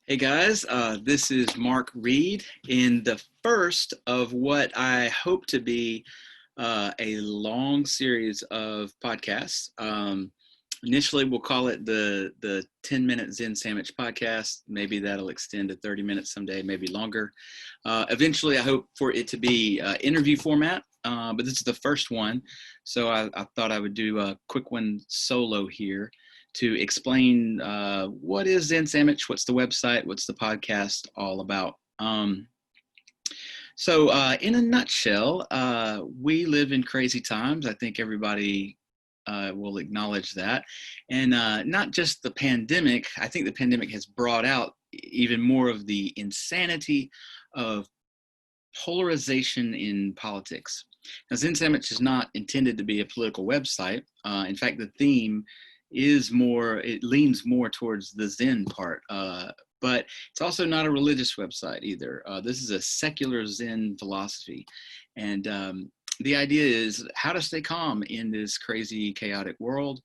Hey guys, this is Mark Reed in the first of what I hope to be a long series of podcasts. Initially, we'll call it the 10-minute Zen Sammich podcast. Maybe that'll extend to 30 minutes someday, maybe longer. Eventually, I hope for it to be interview format, but this is the first one, so I thought I would do a quick one solo here to explain what is Zen Sammich, what's the website, what's the podcast all about. So in a nutshell, we live in crazy times. I think everybody will acknowledge that. And not just the pandemic, I think the pandemic has brought out even more of the insanity of polarization in politics. Now, Zen Sammich is not intended to be a political website. In fact, the theme is more, it leans more towards the Zen part. But it's also not a religious website either. This is a secular Zen philosophy. And the idea is how to stay calm in this crazy, chaotic world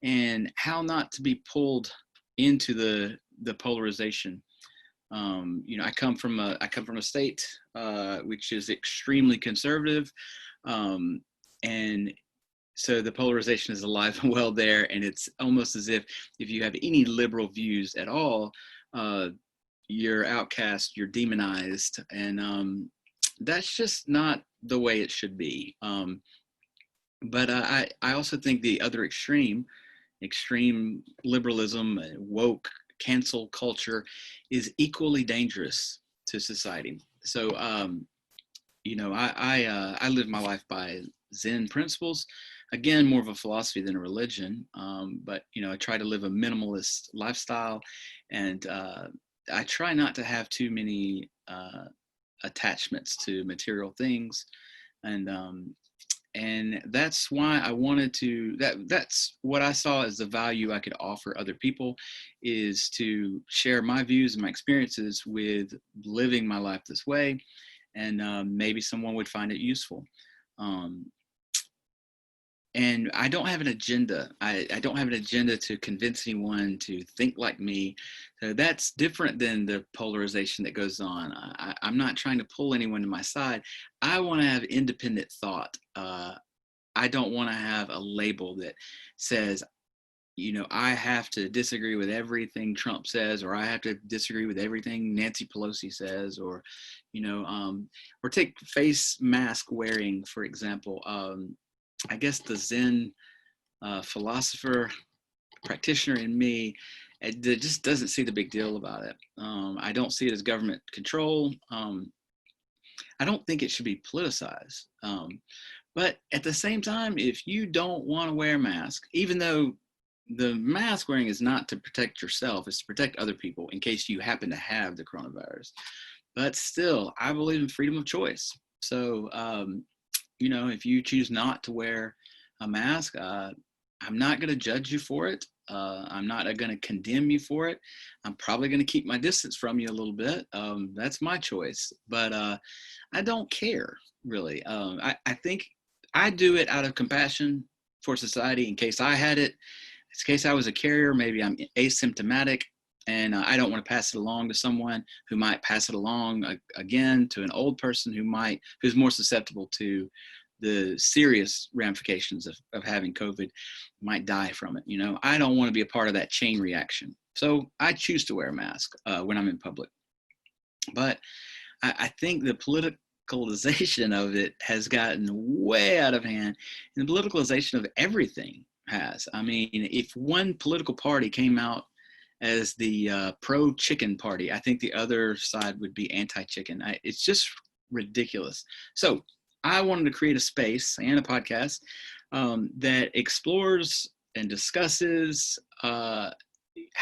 and how not to be pulled into the polarization. I come from a state which is extremely conservative, and so the polarization is alive and well there. And it's almost as if you have any liberal views at all, you're outcast, you're demonized, and that's just not the way it should be. But I also think the other extreme liberalism, woke cancel culture is equally dangerous to society. So, I live my life by Zen principles. Again, more of a philosophy than a religion. But I try to live a minimalist lifestyle, and I try not to have too many attachments to material things, and that's why I wanted to, that's what I saw as the value I could offer other people, is to share my views and my experiences with living my life this way. And maybe someone would find it useful. Um, and I don't have an agenda. I don't have an agenda to convince anyone to think like me. So that's different than the polarization that goes on. I'm not trying to pull anyone to my side. I want to have independent thought. I don't want to have a label that says, I have to disagree with everything Trump says, or I have to disagree with everything Nancy Pelosi says, or take face mask wearing, for example. I guess the Zen philosopher practitioner in me, it just doesn't see the big deal about it. I don't see it as government control. I don't think it should be politicized. But at the same time, if you don't want to wear a mask, even though the mask wearing is not to protect yourself, it's to protect other people in case you happen to have the coronavirus. But still, I believe in freedom of choice. So, if you choose not to wear a mask, I'm not going to judge you for it. I'm not going to condemn you for it. I'm probably going to keep my distance from you a little bit. That's my choice. But I don't care, really. I think I do it out of compassion for society in case I had it. In case I was a carrier, maybe I'm asymptomatic, and I don't want to pass it along to someone who might pass it along again to an old person who's more susceptible to the serious ramifications of having COVID, might die from it. I don't want to be a part of that chain reaction. So I choose to wear a mask when I'm in public. But I think the politicalization of it has gotten way out of hand, and the politicalization of everything has. I mean, if one political party came out as the pro-chicken party, I think the other side would be anti-chicken. It's just ridiculous. So I wanted to create a space and a podcast that explores and discusses how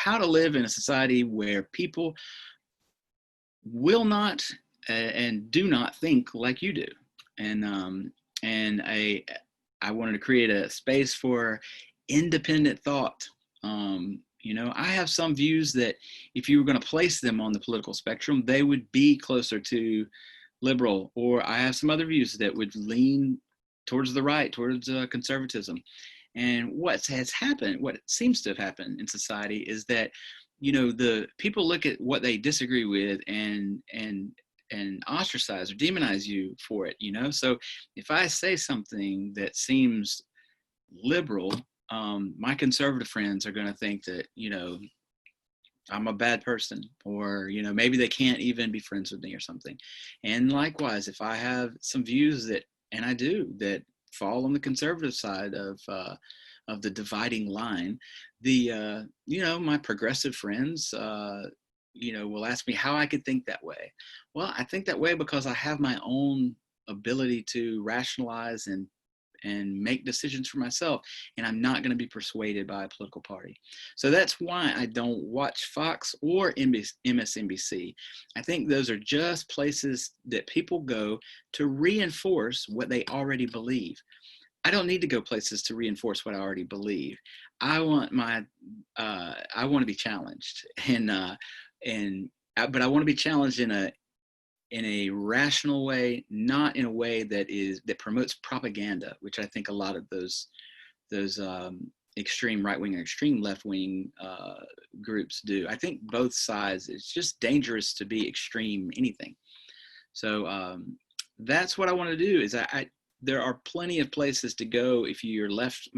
to live in a society where people will not and do not think like you do. And I wanted to create a space for independent thought. I have some views that if you were going to place them on the political spectrum, they would be closer to liberal, or I have some other views that would lean towards the right, towards conservatism. And what seems to have happened in society is that the people look at what they disagree with and ostracize or demonize you for it. So if I say something that seems liberal, my conservative friends are going to think that I'm a bad person, or maybe they can't even be friends with me or something. And likewise, if I have some views and I do, that fall on the conservative side of the dividing line, my progressive friends will ask me how I could think that way. Well, I think that way because I have my own ability to rationalize and make decisions for myself, and I'm not going to be persuaded by a political party. So that's why I don't watch Fox or MSNBC. I think those are just places that people go to reinforce what they already believe. I don't need to go places to reinforce what I already believe. I want I want to be challenged, but I want to be challenged in a rational way, not in a way that promotes propaganda, which I think a lot of those extreme right wing or extreme left wing groups do. I think both sides. It's just dangerous to be extreme anything. So that's what I want to do. Is there are plenty of places to go if you're left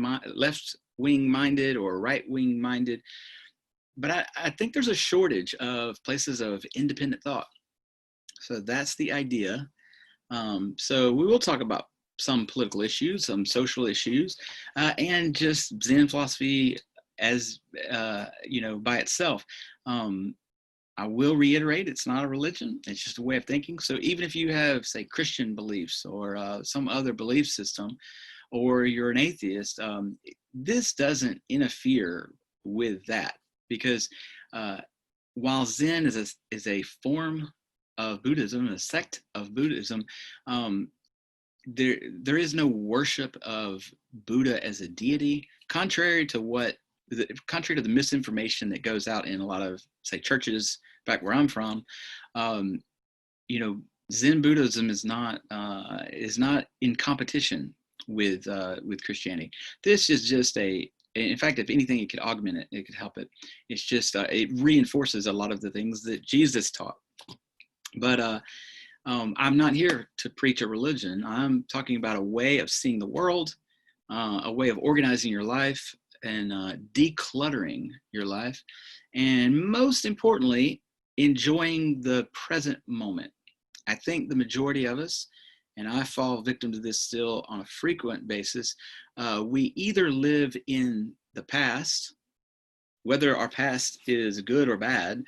wing minded or right wing minded, but I think there's a shortage of places of independent thought. So that's the idea. So we will talk about some political issues, some social issues, and just Zen philosophy as by itself. I will reiterate, it's not a religion; it's just a way of thinking. So even if you have, say, Christian beliefs or some other belief system, or you're an atheist, this doesn't interfere with that, because while Zen is a form of Buddhism, a sect of Buddhism, there is no worship of Buddha as a deity, contrary to the misinformation that goes out in a lot of, say, churches back where I'm from. Zen Buddhism is not in competition with Christianity. This is just in fact, if anything, it could augment it. It could help it. It's just it reinforces a lot of the things that Jesus taught. But I'm not here to preach a religion. I'm talking about a way of seeing the world, a way of organizing your life and decluttering your life, and most importantly, enjoying the present moment. I think the majority of us, and I fall victim to this still on a frequent basis, we either live in the past, whether our past is good or bad.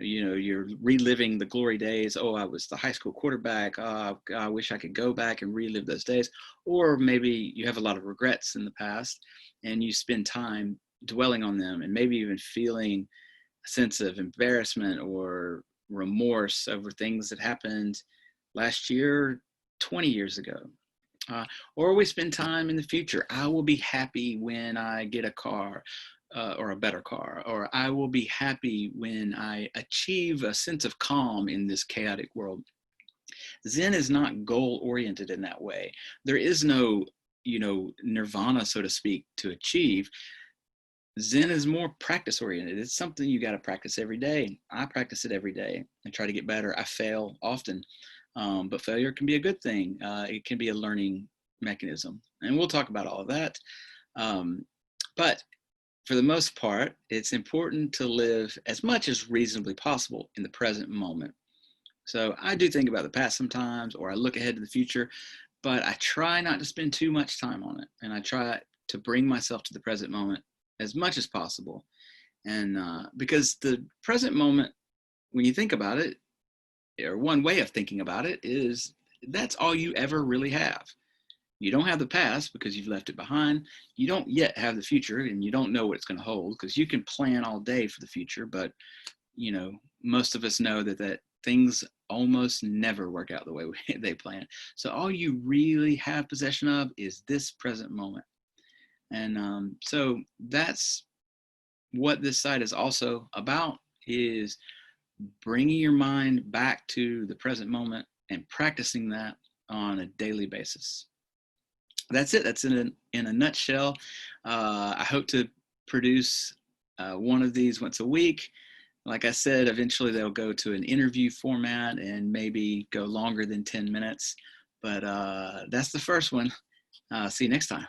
You're reliving the glory days. Oh, I was the high school quarterback. I wish I could go back and relive those days. Or maybe you have a lot of regrets in the past and you spend time dwelling on them, and maybe even feeling a sense of embarrassment or remorse over things that happened last year, 20 years ago. Or we spend time in the future. I will be happy when I get a car. Or a better car, or I will be happy when I achieve a sense of calm in this chaotic world. Zen is not goal oriented in that way. There is no, nirvana, so to speak, to achieve. Zen is more practice oriented. It's something you got to practice every day. I practice it every day and try to get better. I fail often, but failure can be a good thing. It can be a learning mechanism, and we'll talk about all of that. But for the most part, it's important to live as much as reasonably possible in the present moment. So I do think about the past sometimes, or I look ahead to the future, but I try not to spend too much time on it. And I try to bring myself to the present moment as much as possible. And because the present moment, when you think about it, or one way of thinking about it, is that's all you ever really have. You don't have the past because you've left it behind. You don't yet have the future, and you don't know what it's going to hold, because you can plan all day for the future. But, most of us know that things almost never work out the way they plan. So all you really have possession of is this present moment. And so that's what this site is also about, is bringing your mind back to the present moment and practicing that on a daily basis. That's it. That's in a nutshell. I hope to produce one of these once a week. Like I said, eventually they'll go to an interview format and maybe go longer than 10 minutes. But that's the first one. See you next time.